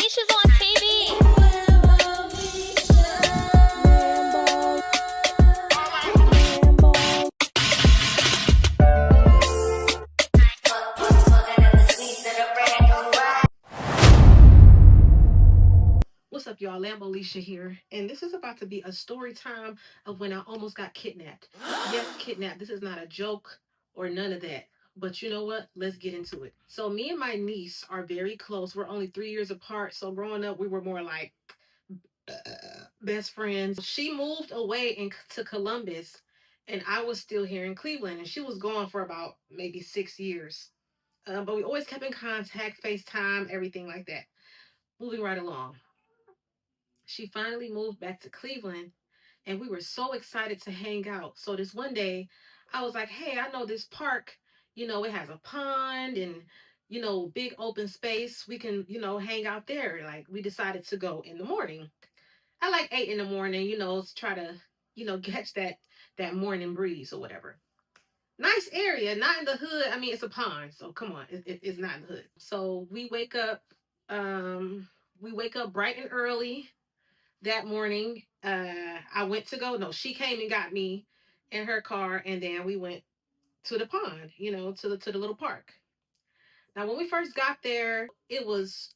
Leisha's on TV. What's up, y'all? Lambo Leisha here, and this is about to be a story time of when I almost got kidnapped. Yes, kidnapped. This is not a joke or none of that. But you know what? Let's get into it. So me and my niece are very close. We're only 3 years apart. So growing up, we were more like best friends. She moved away to Columbus, and I was still here in Cleveland, and she was gone for about maybe 6 years. But we always kept in contact, FaceTime, everything like that. Moving right along. She finally moved back to Cleveland, and we were so excited to hang out. So this one day, I was like, "Hey, I know this park, it has a pond and big open space. We can, hang out there." Like we decided to go in the morning. I like 8 in the morning, to try to, catch that morning breeze or whatever. Nice area, not in the hood. I mean, it's a pond, so come on, it's not in the hood. So we wake up bright and early that morning. I went to go. No, she came and got me in her car, and then we went to the pond, to the little park. Now, when we first got there, it was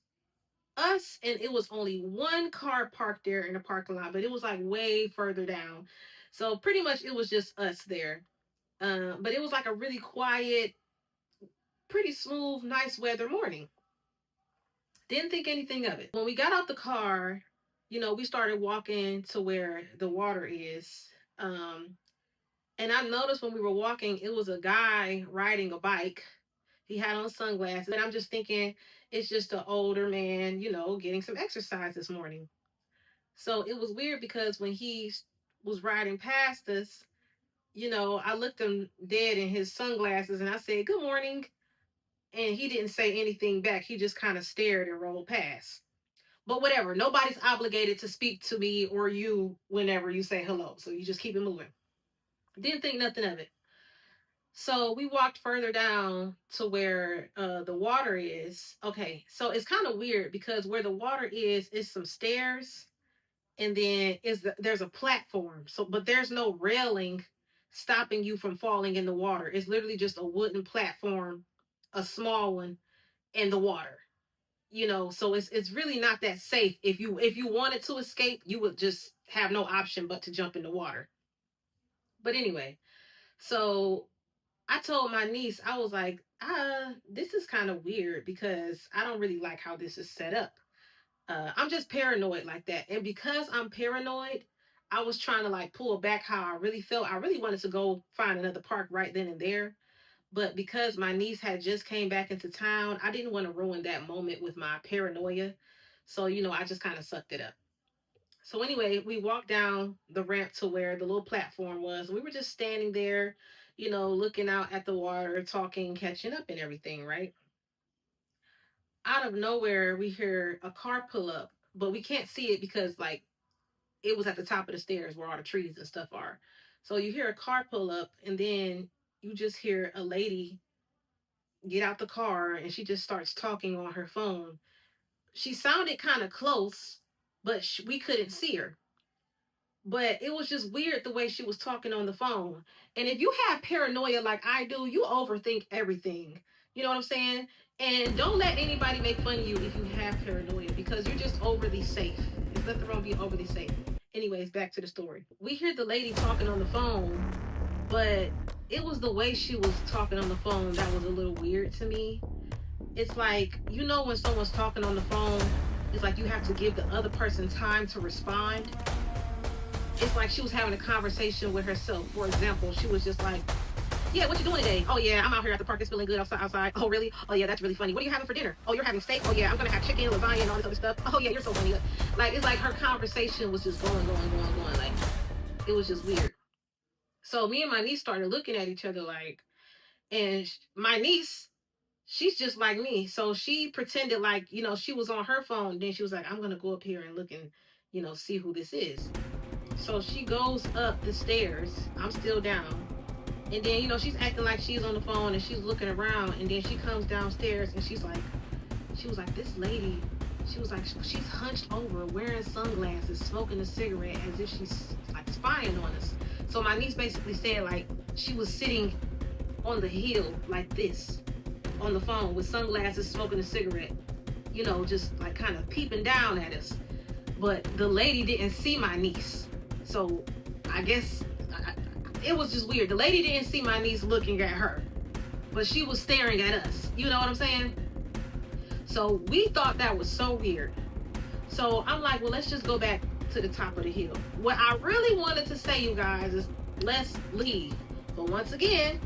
us, and it was only one car parked there in the parking lot, but it was like way further down. So pretty much it was just us there. But it was like a really quiet, pretty smooth, nice weather morning. Didn't think anything of it. When we got out the car, we started walking to where the water is. And I noticed when we were walking, it was a guy riding a bike. He had on sunglasses. And I'm just thinking, it's just an older man, getting some exercise this morning. So it was weird because when he was riding past us, I looked him dead in his sunglasses and I said, "Good morning." And he didn't say anything back. He just kind of stared and rolled past. But whatever, nobody's obligated to speak to me or you whenever you say hello. So you just keep it moving. Didn't think nothing of it. So we walked further down to where the water is. Okay, so it's kind of weird because where the water is some stairs, and then there's a platform. So, but there's no railing stopping you from falling in the water. It's literally just a wooden platform, a small one, in the water. So it's really not that safe. If you wanted to escape, you would just have no option but to jump in the water. But anyway, so I told my niece, I was like, this is kind of weird because I don't really like how this is set up. I'm just paranoid like that. And because I'm paranoid, I was trying to like pull back how I really felt. I really wanted to go find another park right then and there. But because my niece had just came back into town, I didn't want to ruin that moment with my paranoia. So, I just kind of sucked it up. So anyway, we walked down the ramp to where the little platform was. We were just standing there, looking out at the water, talking, catching up and everything, right? Out of nowhere, we hear a car pull up, but we can't see it because like it was at the top of the stairs where all the trees and stuff are. So you hear a car pull up, and then you just hear a lady get out the car, and she just starts talking on her phone. She sounded kind of close, but we couldn't see her. But it was just weird the way she was talking on the phone. And if you have paranoia like I do, you overthink everything. You know what I'm saying? And don't let anybody make fun of you if you have paranoia because you're just overly safe. There's nothing wrong being overly safe. Anyways, back to the story. We hear the lady talking on the phone, but it was the way she was talking on the phone that was a little weird to me. It's like, when someone's talking on the phone, it's like you have to give the other person time to respond. It's like she was having a conversation with herself. For example, she was just like, "Yeah, what you doing today? Oh yeah, I'm out here at the park. It's feeling good outside. Oh really? Oh yeah, that's really funny. What are you having for dinner? Oh, you're having steak? Oh yeah, I'm gonna have chicken, lasagna, and all this other stuff. Oh yeah, you're so funny." Like it's like her conversation was just going. Like it was just weird. So me and my niece started looking at each other like, and my niece, she's just like me. So she pretended like, she was on her phone. Then she was like, "I'm going to go up here and look and, see who this is." So she goes up the stairs. I'm still down. And then, she's acting like she's on the phone and she's looking around. And then she comes downstairs and she was like, "This lady She was like, she's hunched over, wearing sunglasses, smoking a cigarette as if she's like spying on us. So my niece basically said like she was sitting on the hill like this on the phone with sunglasses, smoking a cigarette, you know, just like kind of peeping down at us. But the lady didn't see my niece. So I guess it was just weird. The lady didn't see my niece looking at her, but she was staring at us. You know what I'm saying? So we thought that was so weird. So I'm like, well, let's just go back to the top of the hill. What I really wanted to say, you guys, is let's leave. But once again,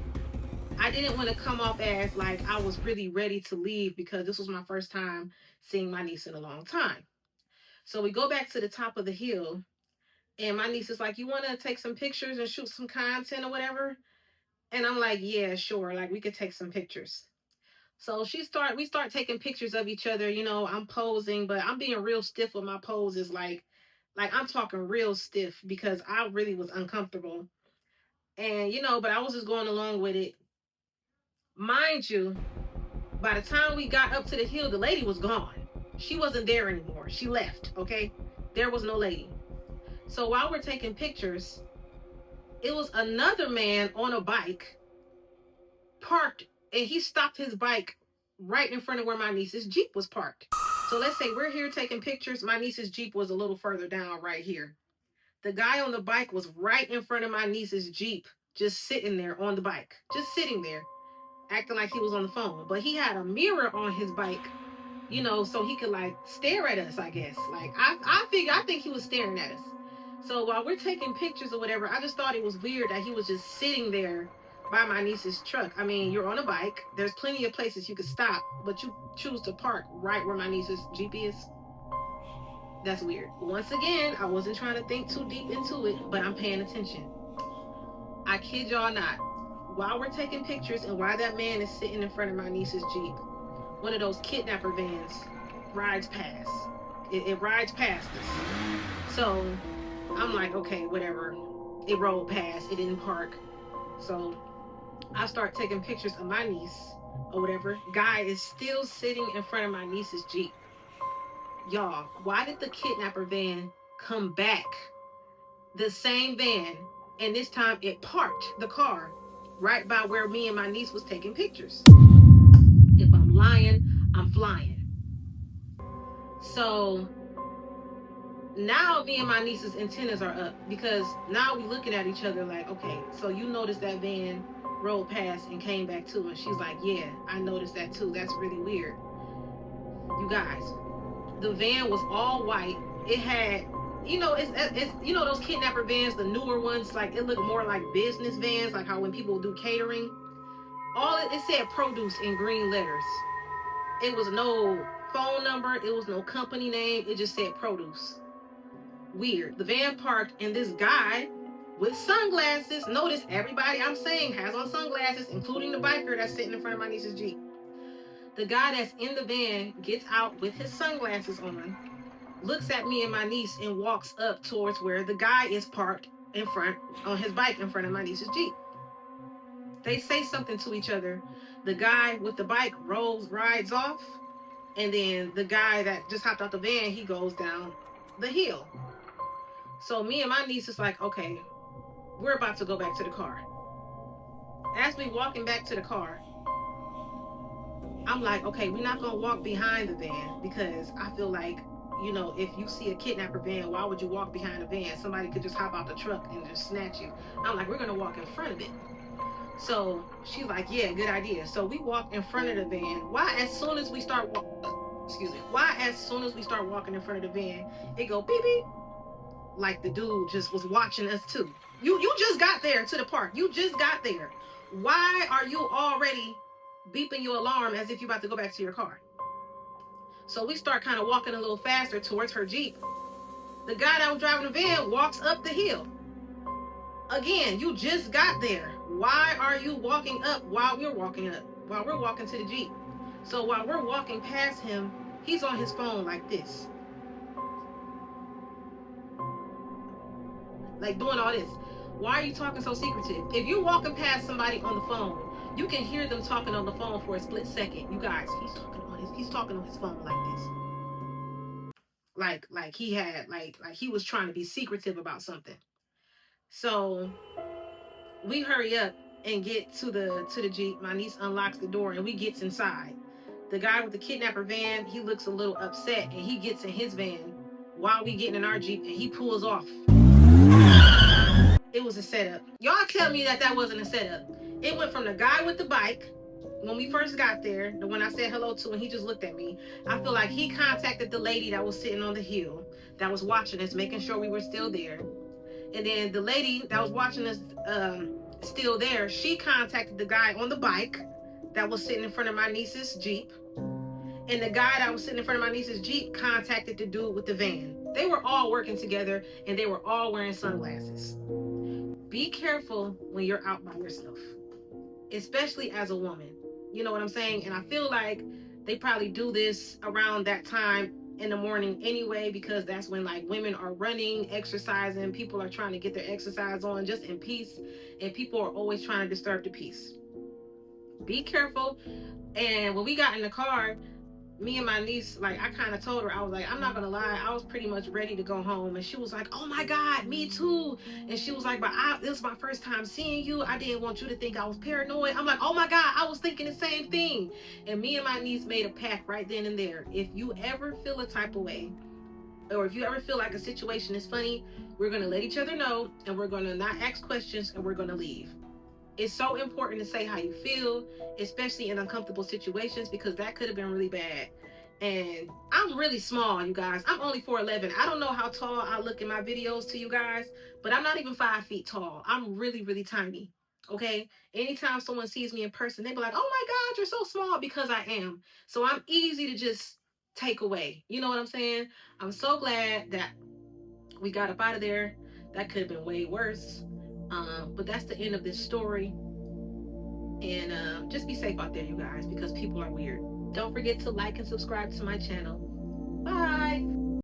I didn't want to come off as like I was really ready to leave because this was my first time seeing my niece in a long time. So we go back to the top of the hill, and my niece is like, you want to take some pictures and shoot some content or whatever? And I'm like, yeah, sure. Like we could take some pictures. So we start taking pictures of each other. You know, I'm posing, but I'm being real stiff with my poses. Like I'm talking real stiff because I really was uncomfortable. And, you know, but I was just going along with it. Mind you, by the time we got up to the hill, the lady was gone. She wasn't there anymore. She left, okay? There was no lady. So while we're taking pictures, it was another man on a bike parked, and he stopped his bike right in front of where my niece's Jeep was parked. So let's say we're here taking pictures. My niece's Jeep was a little further down right here. The guy on the bike was right in front of my niece's Jeep, just sitting there on the bike, just sitting there, acting like he was on the phone. But he had a mirror on his bike, you know, so he could like stare at us, I guess. Like I think he was staring at us. So while we're taking pictures or whatever, I just thought it was weird that he was just sitting there by my niece's truck. I mean, you're on a bike. There's plenty of places you could stop, but you choose to park right where my niece's Jeep is. That's weird. Once again, I wasn't trying to think too deep into it, but I'm paying attention. I kid y'all not. While we're taking pictures and while that man is sitting in front of my niece's Jeep, one of those kidnapper vans rides past. It rides past us. So I'm like, okay, whatever. It rolled past. It didn't park. So I start taking pictures of my niece or whatever. Guy is still sitting in front of my niece's Jeep. Y'all, why did the kidnapper van come back? The same van, and this time it parked the car right by where me and my niece was taking pictures. If I'm lying, I'm flying. So now me and my niece's antennas are up because now we looking at each other like, okay, so you noticed that van rolled past and came back too. And she's like, yeah, I noticed that too. That's really weird. You guys, the van was all white. It had, you know, it's you know those kidnapper vans, the newer ones, like it looked more like business vans, like how when people do catering. All it said produce in green letters. It was no phone number, it was no company name, it just said produce. Weird. The van parked, and this guy with sunglasses, notice everybody I'm saying has on sunglasses, including the biker that's sitting in front of my niece's Jeep. The guy that's in the van gets out with his sunglasses on, looks at me and my niece, and walks up towards where the guy is parked in front on his bike in front of my niece's Jeep. They say something to each other. The guy with the bike rides off, and then the guy that just hopped out the van, he goes down the hill. So me and my niece is like, okay, we're about to go back to the car. As we walking back to the car, I'm like, okay, we're not gonna walk behind the van because I feel like, you know, if you see a kidnapper van, why would you walk behind the van? Somebody could just hop out the truck and just snatch you. I'm like, we're gonna walk in front of it. So she's like, yeah, good idea. So we walk in front of the van. Why as soon as we start walking in front of the van, it go beep beep, like the dude just was watching us too. You just got there to the park. You just got there. Why are you already beeping your alarm as if you're about to go back to your car? So we start kind of walking a little faster towards her Jeep. The guy that was driving the van walks up the hill. Again, you just got there. Why are you walking up while we're walking up? While we're walking to the Jeep. So while we're walking past him, he's on his phone like this. Like doing all this. Why are you talking so secretive? If you're walking past somebody on the phone, you can hear them talking on the phone for a split second. You guys, he's talking on his phone like this. like he had like he was trying to be secretive about something. So we hurry up and get to the Jeep. My niece unlocks the door and we gets inside. The guy with the kidnapper van, he looks a little upset and he gets in his van while we getting in our Jeep and he pulls off. It was a setup. Y'all tell me that that wasn't a setup. It went from the guy with the bike when we first got there, the one I said hello to, and he just looked at me. I feel like he contacted the lady that was sitting on the hill that was watching us, making sure we were still there. And then the lady that was watching us still there, she contacted the guy on the bike that was sitting in front of my niece's Jeep. And the guy that was sitting in front of my niece's Jeep contacted the dude with the van. They were all working together and they were all wearing sunglasses. Be careful when you're out by yourself, especially as a woman. You know what I'm saying? And I feel like they probably do this around that time in the morning anyway, because that's when like women are running, exercising, people are trying to get their exercise on just in peace, and people are always trying to disturb the peace. Be careful. And when we got in the car, me and my niece, like, I kind of told her, I was like, I'm not gonna lie, I was pretty much ready to go home. And she was like, oh my God, me too. And she was like, but this is my first time seeing you. I didn't want you to think I was paranoid. I'm like, oh my God, I was thinking the same thing. And me and my niece made a pact right then and there. If you ever feel a type of way, or if you ever feel like a situation is funny, we're gonna let each other know, and we're gonna not ask questions, and we're gonna leave. It's so important to say how you feel, especially in uncomfortable situations, because that could have been really bad. And I'm really small, you guys. I'm only 4'11". I don't know how tall I look in my videos to you guys, but I'm not even 5 feet tall. I'm really, really tiny. Okay? Anytime someone sees me in person, they be like, oh my God, you're so small, because I am. So I'm easy to just take away. You know what I'm saying? I'm so glad that we got up out of there. That could have been way worse. But that's the end of this story. And just be safe out there, you guys, because people are weird. Don't forget to like and subscribe to my channel. Bye.